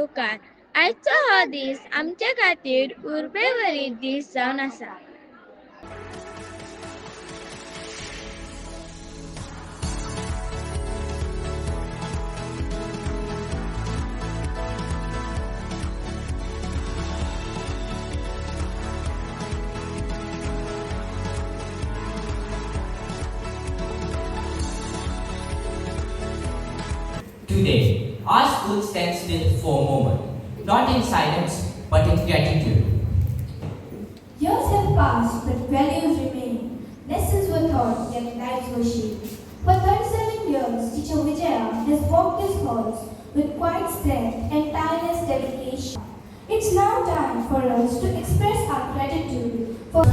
उपकार. आयचो हो दीस आमचे खातीर उर्बेवरी दीस जावन आसा. Today, our school stands still for a moment, not in silence, but in gratitude. Years have passed, but values remain. Lessons were taught, yet lives were shaped. For 37 years, Teacher Vijaya has walked these halls with quiet strength and tireless dedication. It's now time for us to express our gratitude for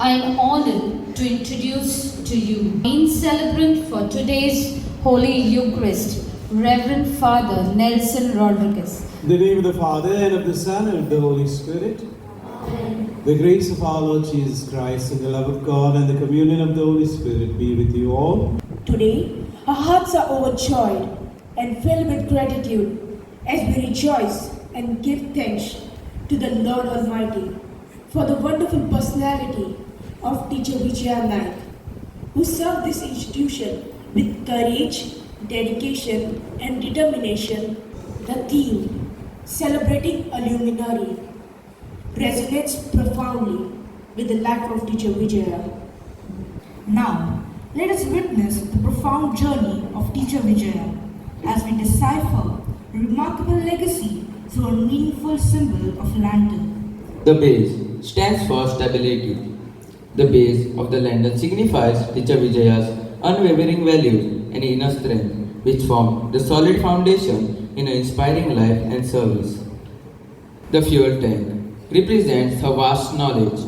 I am honored to introduce to you main celebrant for today's Holy Eucharist, Reverend Father Nelson Rodriguez. In the name of the Father, and of the Son, and of the Holy Spirit. Amen. The grace of our Lord Jesus Christ, and the love of God, and the communion of the Holy Spirit be with you all. Today, our hearts are overjoyed and filled with gratitude as we rejoice and give thanks to the Lord Almighty for the wonderful personality of Teacher Vijaya Naik, who served this institution with courage, dedication, and determination. The theme, Celebrating a Luminary, resonates profoundly with the life of Teacher Vijaya. Now, let us witness the profound journey of Teacher Vijaya as we decipher a remarkable legacy through a meaningful symbol of lantern. The base stands for stability. The base of the lantern signifies Teacher Vijaya's unwavering values and inner strength, which form the solid foundation in her inspiring life and service. The fuel tank represents her vast knowledge.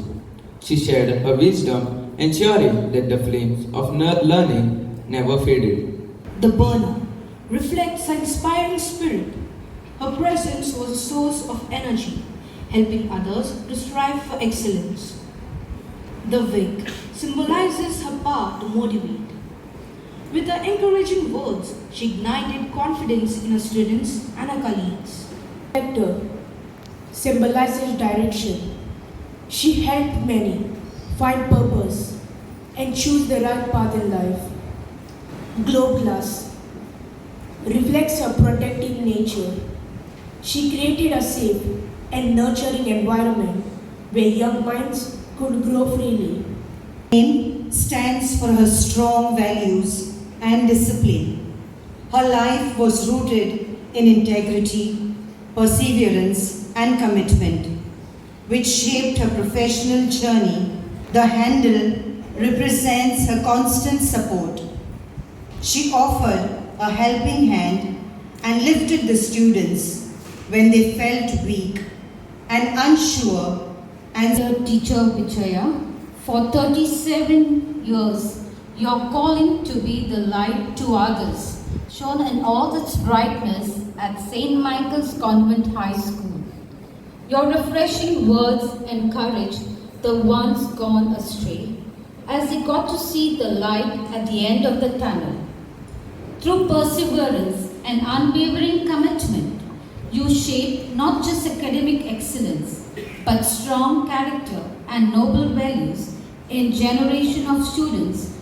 She shared her wisdom, ensuring that the flames of learning never faded. The burner reflects her inspiring spirit. Her presence was a source of energy, helping others to strive for excellence. The wick symbolizes her power to motivate. With her encouraging words, she ignited confidence in her students and her colleagues. Vector symbolizes direction. She helped many find purpose and choose the right path in life. Glow glass reflects her protective nature. She created a safe and nurturing environment where young minds could grow freely. Name stands for her strong values and discipline. Her life was rooted in integrity, perseverance, and commitment, which shaped her professional journey. The handle represents her constant support. She offered a helping hand and lifted the students when they felt weak and unsure. And Dear Teacher Vijaya, for 37 years, your calling to be the light to others, shone in all its brightness at St. Michael's Convent High School. Your refreshing words encouraged the ones gone astray, as they got to see the light at the end of the tunnel. Through perseverance and unwavering commitment, you shaped not just academic excellence, but strong character and noble values in generation of students.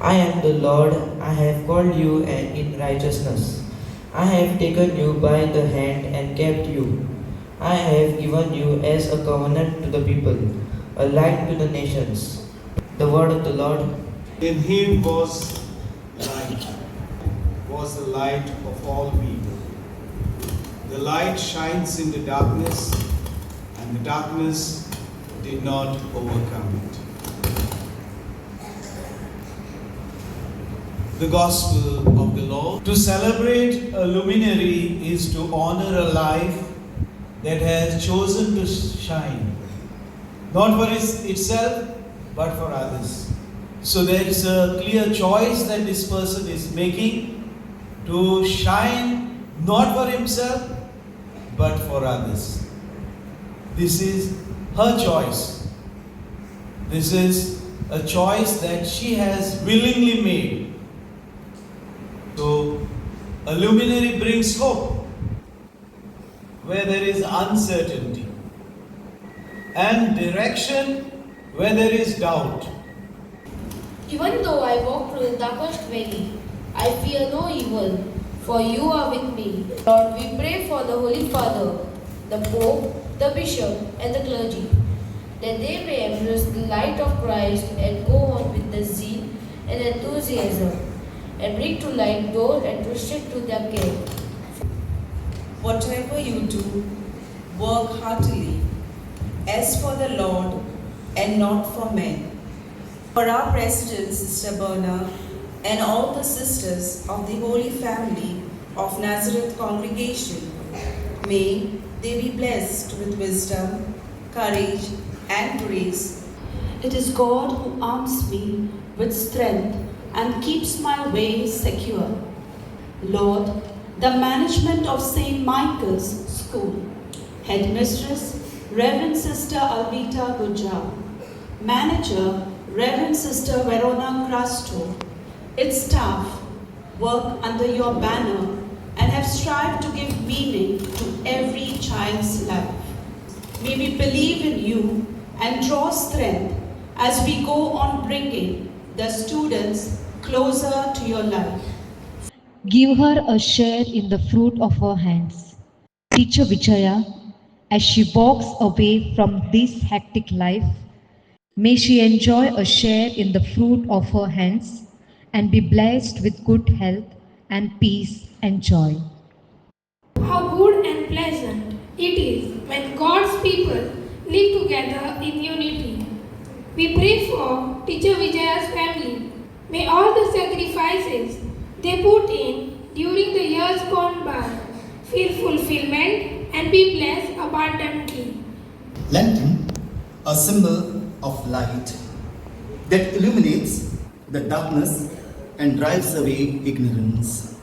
I am the Lord, I have called you in righteousness. I have taken you by the hand and kept you. I have given you as a covenant to the people, a light to the nations. The word of the Lord. In him was the light of all people. The light shines in the darkness, and the darkness did not overcome it. The Gospel of the Lord. To celebrate a luminary is to honor a life that has chosen to shine, not for itself, but for others. So there is a clear choice that this person is making to shine not for himself, but for others. This is her choice. This is a choice that she has willingly made. So, a luminary brings hope where there is uncertainty, and direction where there is doubt. Even though I walk through the darkest valley, I fear no evil, for you are with me. Lord, we pray for the Holy Father, the Pope, the Bishop, and the clergy, that they may embrace the light of Christ and go on with the zeal and enthusiasm, and bring to light those entrusted to their care. Whatever you do, work heartily, as for the Lord and not for men. For our President, Sister Berna, and all the sisters of the Holy Family of Nazareth Congregation, may they be blessed with wisdom, courage, and grace. It is God who arms me with strength and keeps my way secure. Lord, the management of St. Michael's School, Headmistress, Reverend Sister Alvita Gujja, Manager, Reverend Sister Verona Crasto, its staff work under your banner and have strived to give meaning to every child's life. May we believe in you and draw strength as we go on bringing the students closer to your life. Give her a share in the fruit of her hands. Teacher Vijaya, as she walks away from this hectic life, may she enjoy a share in the fruit of her hands and be blessed with good health and peace and joy. How good and pleasant it is when God's people live together in unity. We pray for Teacher Vijaya's family. May all the sacrifices they put in during the years gone by feel fulfillment and be blessed abundantly. Lantern, a symbol of light that illuminates the darkness and drives away ignorance.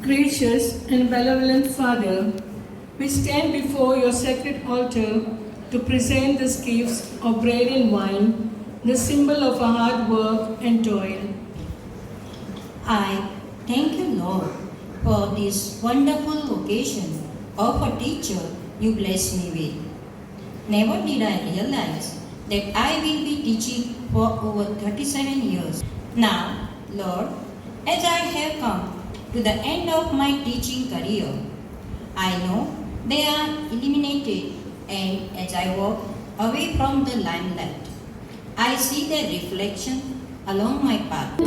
Gracious and benevolent Father, we stand before your sacred altar to present these gifts of bread and wine, the symbol of our hard work and toil. I thank you, Lord, for this wonderful occasion of a teacher you blessed me with. Never did I realize that I will be teaching for over 37 years. Now, Lord, as I have come to the end of my teaching career, I know they are eliminated, and as I walk away from the limelight, I see their reflection along my path.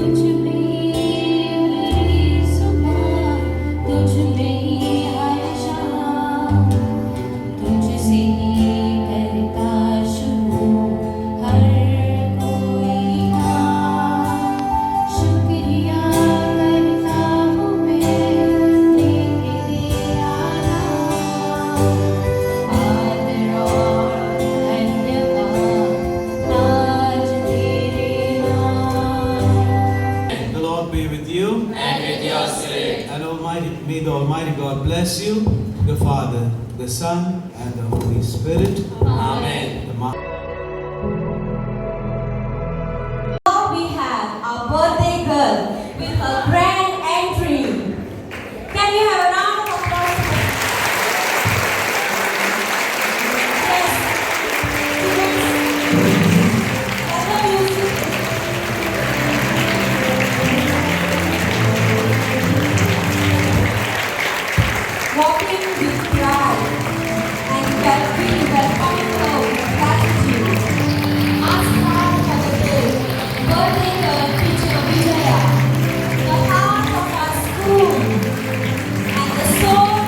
May the Almighty God bless you, the Father, the Son, and the Holy Spirit. Amen. Now we have our birthday girl with her grand entry. Can we have a round of applause? Walking with pride and welcoming her with gratitude. Ask God for the day, birthday girl Teacher Vijaya, the heart of our school and the soul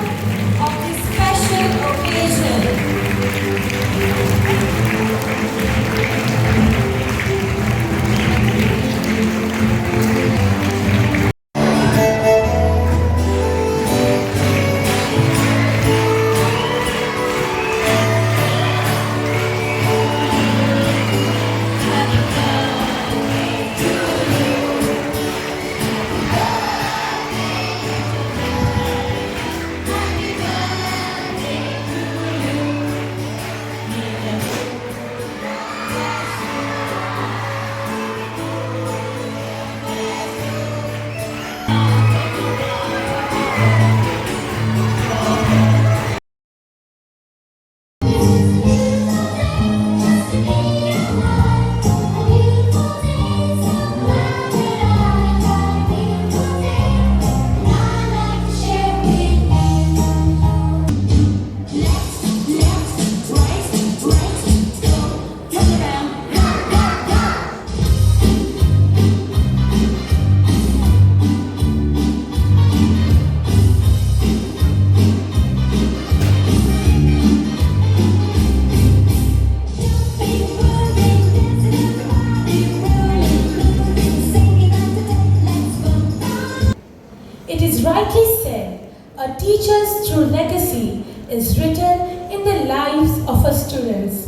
is written in the lives of her students.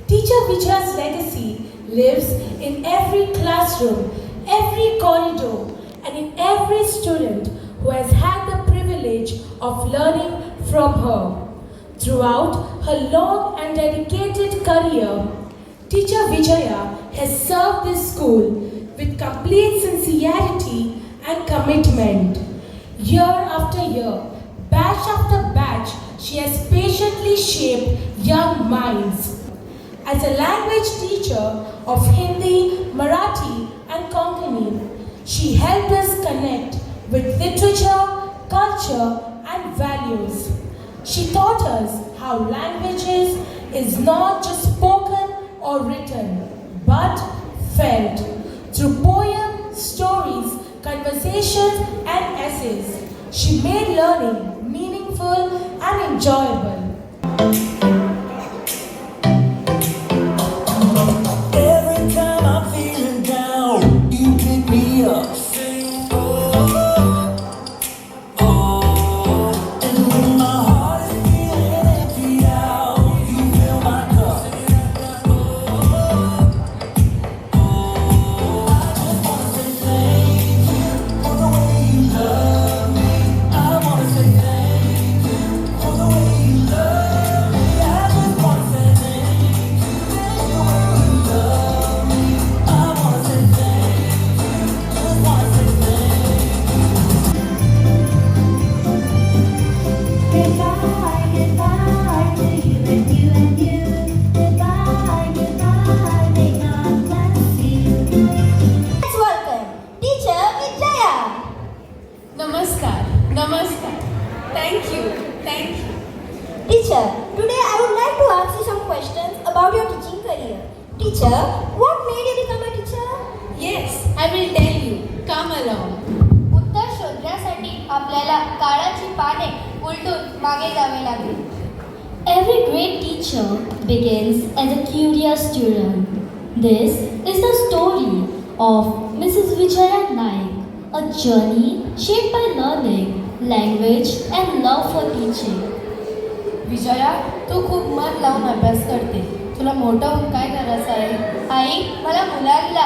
Teacher Vijaya's legacy lives in every classroom, every corridor, and in every student who has had the privilege of learning from her. Throughout her long and dedicated career, Teacher Vijaya has served this school with complete sincerity and commitment. Year after year, batch after batch, she has patiently shaped young minds. As a language teacher of Hindi, Marathi, and Konkani, she helped us connect with literature, culture, and values. She taught us how languages is not just spoken or written, but felt through poems, stories, conversations, and essays. She made learning meaningful and enjoyable. Every time I'm feeling down, you pick me up. And when my heart is feeling empty out, you fill my cup. I just wanna say thank you for the way you love me. I wanna say thank you for the way you love me. I just wanna say thank you for the way you love me. I wanna say thank you, just wanna say thank you. Goodbye, goodbye to you and you and you. Goodbye, goodbye, may God bless you. Let's welcome Teacher Vijaya. Namaskar. Namaskar. Thank you. Thank you. Teacher, today I would like to ask you some questions about your teaching career. Teacher, what made you become a teacher? Yes, I will tell you. Come along. उत्तर शोधण्यासाठी आपल्याला काळाची पाने उलटून मागे जावे लागेल. Every great teacher begins as a curious student. This is the story of Mrs. Vijaya Naik, a journey shaped by learning, language, and love for teaching. Vijaya, तू खूप मन लावून अभ्यास करते. तुला मोठं होऊन काय करायचं आहे? आई, मला मुलांना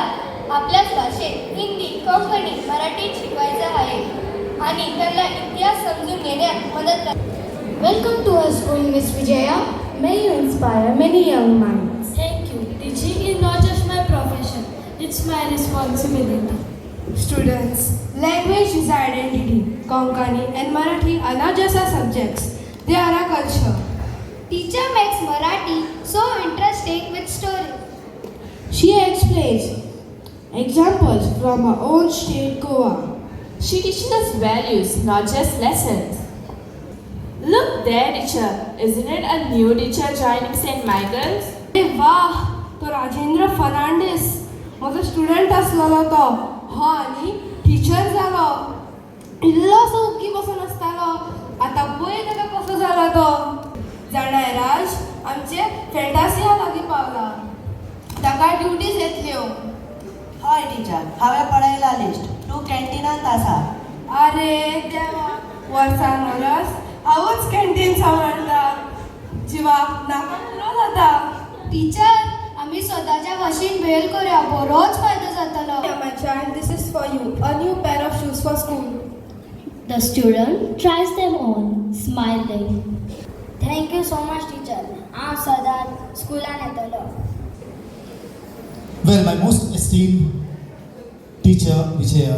आपल्याच भाषेत हिंदी, कोकणी, मराठीत शिकवायचं आहे आणि त्यांना इतिहास समजून घेण्यात मदत करायची. Welcome to our school, Miss Vijaya. May you inspire many young minds. Thank you. Teaching is not just my profession, it's my responsibility. Students, language is our identity. Konkani and Marathi are not just our subjects, they are our culture. Teacher makes Marathi so interesting with stories. She explains examples from her own state, Goa. She teaches us values, not just lessons. Look there, teacher. Isn't it a new teacher joining St. Michael's? अरे वाह, तो राजेंद्र फर्नांडिस माझा student असलेलो तो हो आणि teacher जालो. इल्लोसो उगी बसून आसतालो, आतां पळय ताका कसो जालो तो. जाणाय राज, आमचे फॅन्टासिया लागीं पावला. ताका ड्युटीज येतल्यो. हय टिचर, हांवें पळयला लिस्ट. तूं कॅन्टिनांत आसा. अरे देवा, वर्सान वरस हांवूच कॅन्टीन सांबाळटा. जिवाक नाका पुरो जाता. टीचर, आम्ही स्वतःच्या भाषेत भेल करूया, बरोच फायदा जातलो. My child, this is for you. A new pair of shoes for school. The student tries them on, smiling. Thank you so much, teacher. हांव सदांच स्कुलान येतलो. Well, my most esteemed teacher Vijaya,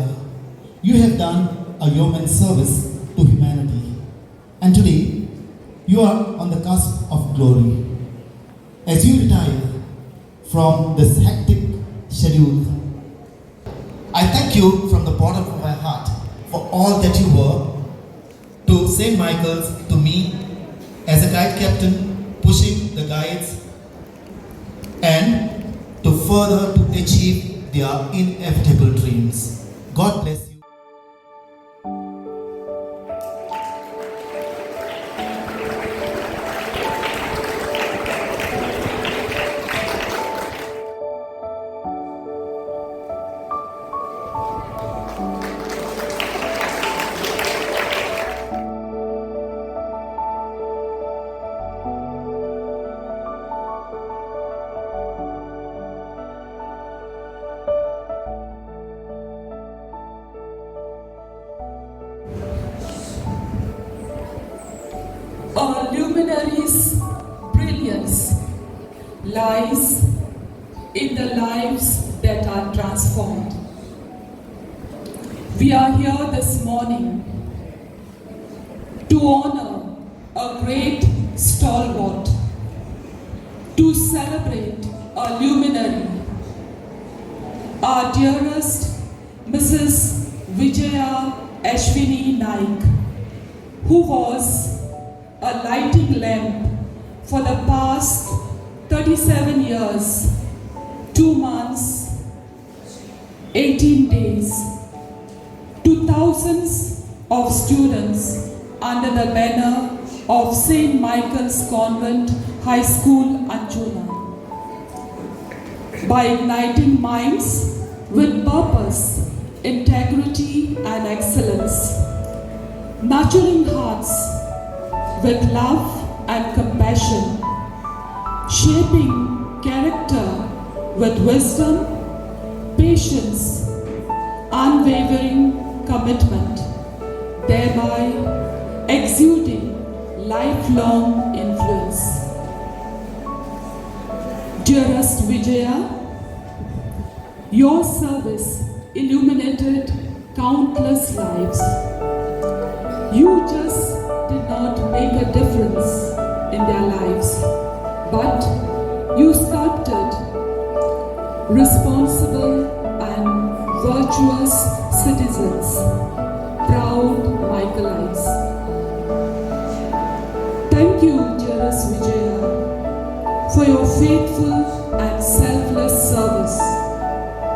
you have done a yeoman's service to humanity, and today you are on the cusp of glory. As you retire from this hectic schedule, I thank you from the bottom of my heart for all that you were to St. Michael's, to me as a guide captain, pushing the guides and to further to achieve their inevitable dreams. God bless you. lies in the lives that are transformed. We are here this morning to honor a great stalwart, to celebrate a luminary, our dearest Mrs. Vijaya Ashwini Naik, who was a lighting lamp for the past 37 years, 2 months, 18 days, to thousands of students under the banner of St. Michael's Convent High School, Anjuna. By igniting minds with purpose, integrity and excellence, nurturing hearts with love and compassion, shaping character with wisdom, patience, unwavering commitment, thereby exuding lifelong influence. Dearest Vijaya, your service illuminated countless lives. You just did not make a difference in their lives, but you sculpted responsible and virtuous citizens, proud Michaelites. Thank you, dearest Vijaya, for your faithful and selfless service,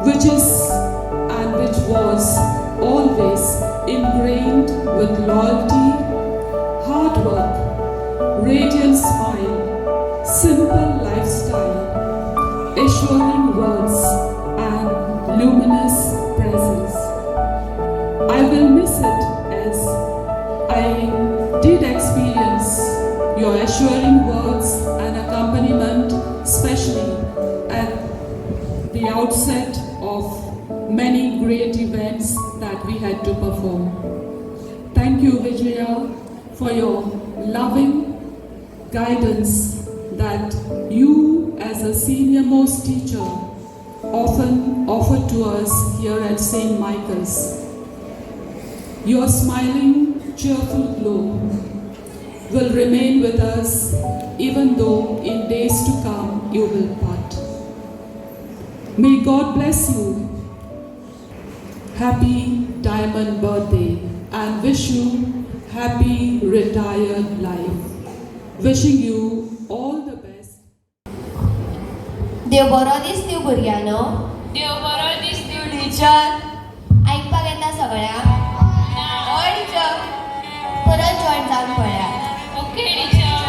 which is and which was always ingrained with loyalty, hard work, radiant smile, simple lifestyle, assuring words, and luminous presence. I will miss it as I did experience your assuring words and accompaniment, especially at the outset of many great events that we had to perform. Thank you, Vijaya, for your loving guidance that you, as a senior most teacher, often offer to us here at St. Michael's. Your smiling, cheerful glow will remain with us even though in days to come you will part. May God bless you. Happy diamond birthday and wish you happy retired life. Wishing you all the best. देव बरो दीस दिव भुरग्यानो. देव बरो दीस दिव Stitcher. ऐकपाक येता सगळ्यांक? हय Stitcher. परत join जावन पळया. Okay teacher.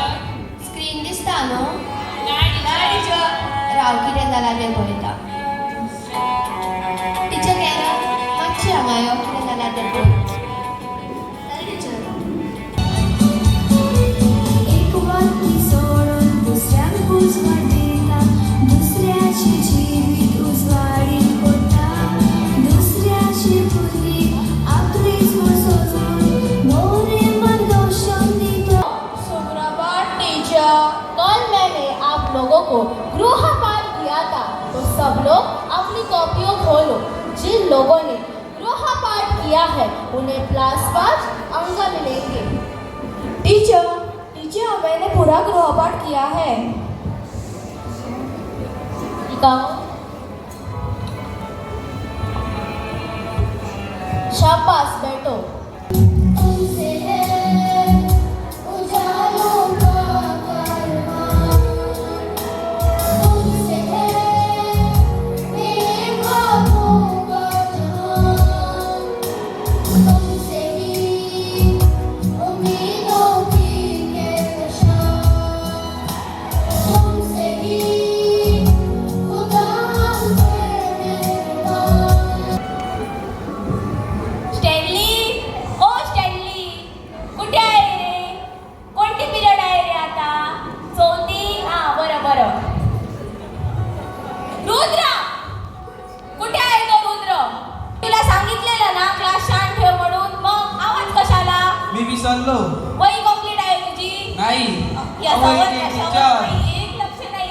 स्क्रीन दिसता न्हू? ना टिचर. राव कितें जालां तें पळयता. टिचर कॅरल मातशी हांगा यो कितें जालां तें पळय. टिचर. एक वाटी सोडून दुसऱ्यांक उजवाडिता, दुसऱ्याची जिवीत उजवाडीत पडटा, दुसऱ्याची भुरगीं आपलीच सोजून मोरेमान दोशान दिता. सुप्रभात टीचर. कल मैंने आप लोगों को गृहपाठ किया था तो सब लोग अपनी कॉपियों खोलो. जिन लोगों ने गृहपाठ किया है उन्हें +5 अंक मिलेंगे. टीचर मैंने पूरा गृहपाठ किया है. शाबाश बैठो. वही कंप्लीट आहे तुझी? नाही. एक लक्ष नाही.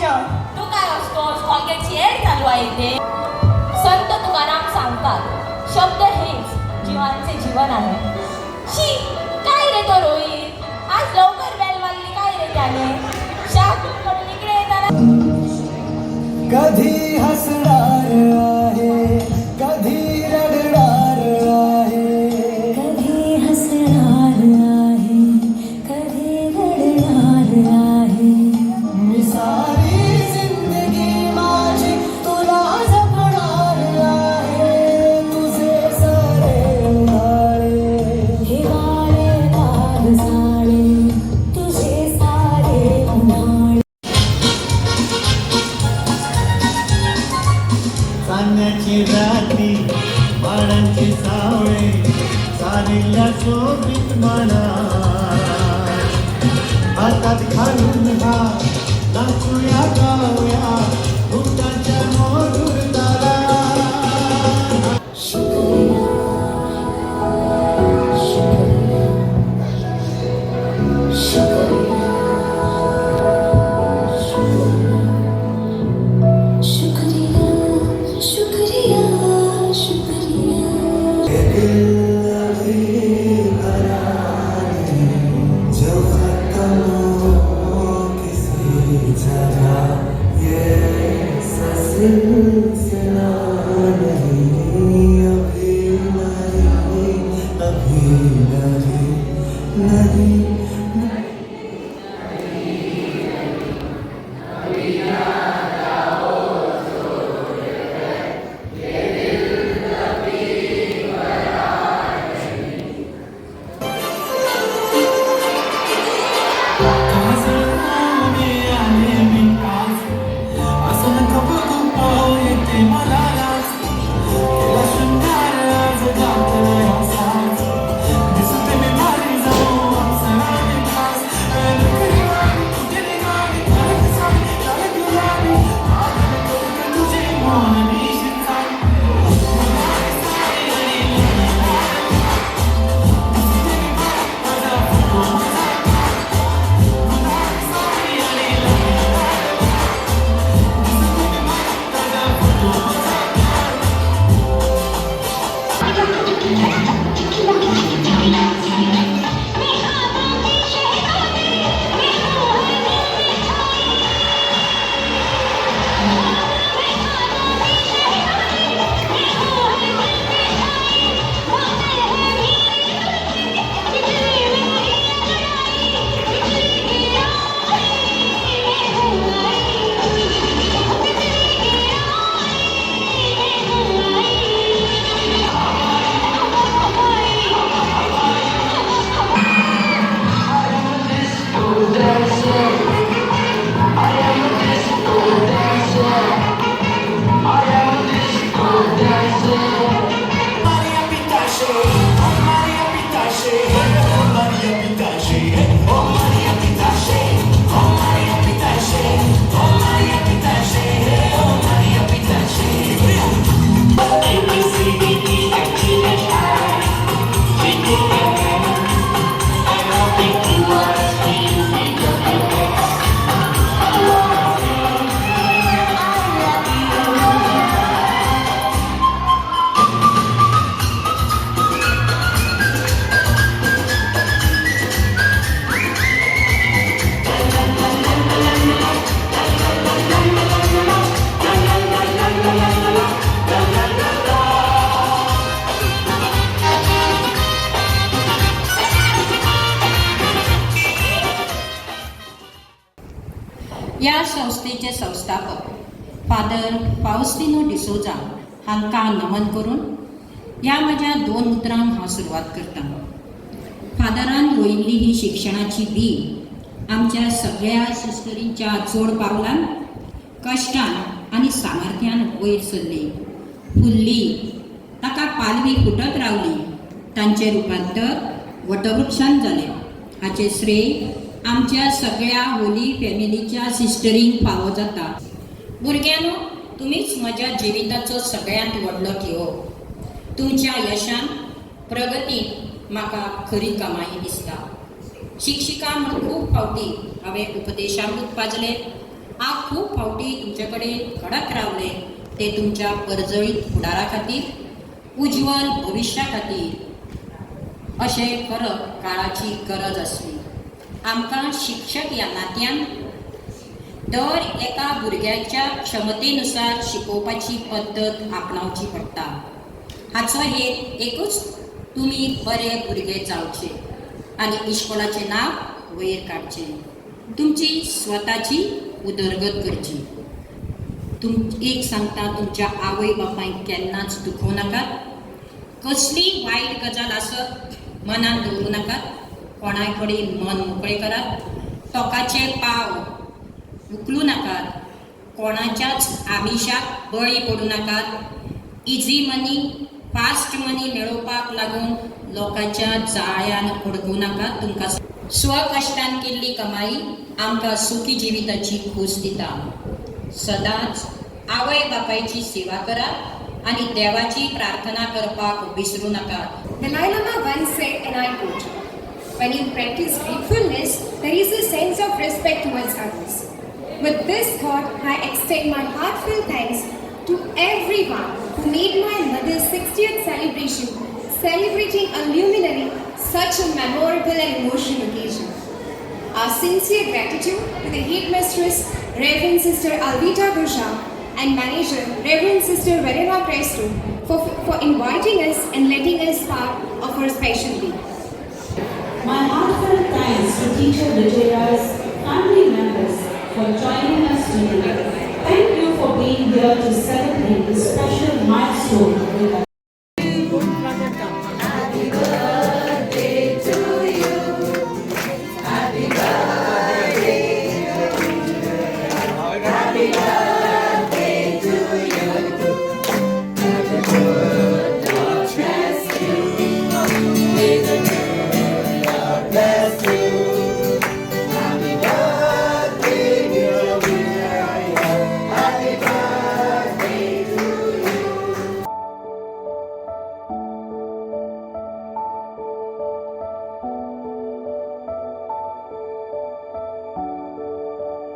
टीचर. तू काय असतोस कॉलगेटची एड चालू आहे इथे. संत तुकाराम सांगतात शब्द हेच जीवांचे जीवन आहे. शी काय रे तो रोहित, आज लवकर बेल वाजली काय रे त्याने. शाळेतून इकडे येताना कधी हसणार आहे, कधी रडणार आहे, कधी हसणार आहे, कधी रडणार आहे. मी सारी जिंदगी माझी तुला जपणार आहे. तुझे सारे उन्हाळे हिवाळे पावसाळे, तुझे सारे उन्हाळे. चांदण्याची रात्री बाळांची सावळे चालेल्या शोभित म्हणा. हातात घालून घाल नाचूया गाऊया भूताच्या मधुर ताला. या संस्थेचे संस्थापक फादर फाउस्टिनो डिसोजा हांकां नमन करून ह्या म्हज्या 2 उतरांक हांव सुरवात करतां. फादरान रोयिल्ली ही शिक्षणाची बीं आमच्या सगळ्या सिस्टरींच्या जोड पावलान कश्टान आनी सामर्थ्यान वयर सरली, फुल्ली, ताका पालवी फुटत रावली, तांचे रुपांतर वटवृक्षान जालें. हाचे श्रेय आमच्या सगळ्या होली फॅमिलीच्या सिस्टरींक फावो जाता. भुरग्यांनो, तुमीच म्हज्या जिविताचो सगळ्यांत व्हडलो ठेवो. तुमच्या यशान प्रगतीक म्हाका खरी कमाई दिसता. शिक्षिका म्हूण खूब फावटी हांवें उपदेशामृत पाजलें, हांव खूब फावटी तुमचे कडेन कडक रावले ते तुमच्या परजळीत फुडारा खातीर उज्वल भविश्या खातीर अशें करप काळाची गरज आसली. आमकां शिक्षक ह्या नात्यान दर एका भुरग्याच्या क्षमतेनुसार शिकोवपाची पद्दत आपणावची पडटा. हाचो हेत एकूच, तुमी बरे भुरगे जावचे आनी इश्कोलाचें नांव वयर काडचें, तुमची स्वताची उदरगत करची. एक सांगता, तुमच्या आवय बापायक केन्नाच दुखोव नाकात. कसली वायट गजाल आसत मनान दवरूं नाकात. कोणाय कडेन मन मोकळें करात. तोकाचे पाव उखलूं नाकात. कोणाच्याच आमिशाक बळी पडूं नाकात. इजी मनी, फास्ट मनी मेळोवपाक लागून लोकांच्या जाळ्यान अडकूं नाकात. तुमकां स्वकश्टान केल्ली कमाई आमकां सुखी जिविताची खूस दिता. सदांच आवय बापायची सेवा करात आनी देवाची प्रार्थना करपाक विसरूं नाकात. Dalai Lama once said, and I quote, "When you practice gratefulness, there is a sense of respect towards others." With this thought, I extend my heartfelt thanks to everyone who made my mother's 60th celebration, celebrating a luminary, such a memorable and emotional occasion. Our sincere gratitude to the headmistress, Reverend Sister Alvita Gusha, and manager, Reverend Sister Verena Cresto, for inviting us and letting us part of our special week. My heartfelt thanks to Teacher Vijaya's family members for joining us today. Thank you for being here to celebrate this special milestone with us.